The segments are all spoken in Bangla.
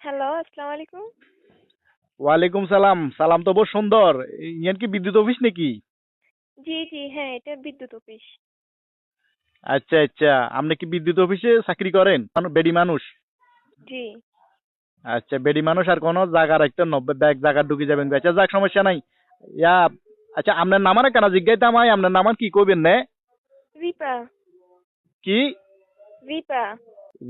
হ্যালো, আসসালামু আলাইকুম। ওয়ালাইকুম সালাম। সালাম তো বহু সুন্দর। ইয়ান কি বিদ্যুৎ অফিস নাকি? জি, জি, হ্যাঁ, এটা বিদ্যুৎ অফিস। আচ্ছা আচ্ছা, আপনি কি বিদ্যুৎ অফিসে চাকরি করেন? বেডি মানুষ। জি। আচ্ছা, বেডি মানুষ আর কোনো জায়গা রাখতে 90 ব্যাগ জায়গা ঢুকে যাবেন। আচ্ছা যাক, সমস্যা নাই। ইয়া, আচ্ছা আপনার নামার কেন জিজ্ঞাইতাম হয়, আপনার নামান কি কইবেন নে? রিপা, কি? রিপা।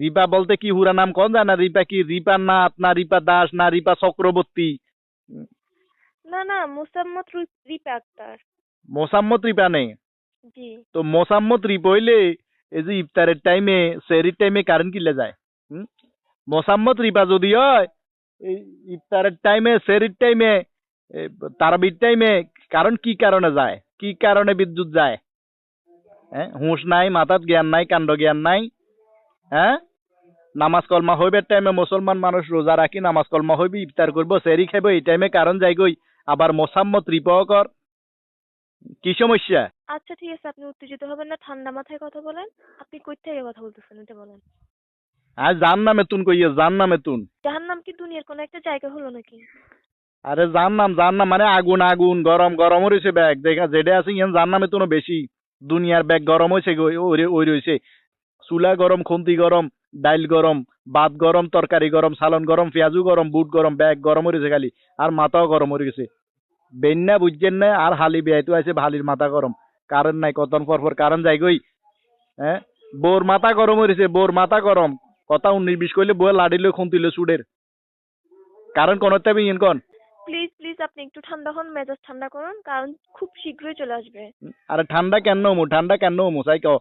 রিপা বলতে কি হুরা নাম কোন যায় না? রিপা কি রিপা নাথ না রিপা দাস না রিপা চক্রবর্তী? না, না, মোসাম্মত রিপা আক্তার। মোসাম্মত রিপা নেই। জি। তো মোসাম্মত রিপা হইলে এই যে ইফতারের টাইমে সেহরির টাইমে কারেন্ট কিলে যায়। হুম? মোসাম্মত রিপা যদি হয়, এই ইফতারের টাইমে সেহরির টাইমে তারাবির টাইমে কারণ কি কারণে যায়, কি কারণে বিদ্যুৎ যায়? হ্যাঁ, হুঁশ নাই, মাথাত জ্ঞান নাই, কাণ্ড জ্ঞান নাই। হ্যাঁ, নামাজ কলমা হইবার টাইমে মুসলমান মানুষ রোজা রাখি নামাজ কলমা হইবি, ইফতার করবো, সেহরি খাইব, এই টাইমে কারণ যাই গই, আবার মোসাম্মত রিপাও কর। কি সমস্যা? আচ্ছা, ঠিক আছে, আপনি উত্তেজিত হবেন না, ঠান্ডা মাথায় কথা বলেন। আপনি কই থেকে কথা বলতেছেন এটা বলেন। আর জান নামে তুন কইয়ে, জান নামে তুন। জাহান্নাম কি দুনিয়ার কোনো একটা জায়গা হলো নাকি? আরে জান নাম মানে আগুন, আগুন গরম গরম রয়েছে ব্যাগ দেখা যেটা আছে ইয়ান জান নামে তো বেশি। দুনিয়ার ব্যাগ গরম হয়েছে, ওই রয়েছে। চুলা গরম, খুন্তি গরম, ডাইল গরম, ভাত গরম, তরকারি গরম, সালন গরম, পেঁয়াজু গরম, বুট গরম, ব্যাগ গরম হয়েছে খালি। আর মাথাও গরম হয়ে গেছে। বেন্যা বুঝছেন না, আর হালি বেয়াইতো আছে, হালির মাথা গরম। কারেন্ট নাই, কতন পর কারেন্ট যাই গই। হ্যাঁ, বোর মাথা গরম হয়েছে, বোর মাথা গরম। কথা 19-20 কইলে বউয়ে লাড়িলে খুন্তিলে চুডের। কারেন্ট কোন তেমন ইন কোন। প্লিজ, প্লিজ, আপনি একটু ঠান্ডা হন, মেজাজ ঠান্ডা করুন, কারণ খুব শীঘ্রই চলে আসবে। আরে ঠান্ডা কেন হমু, ঠান্ডা কেন হমু চাই কও।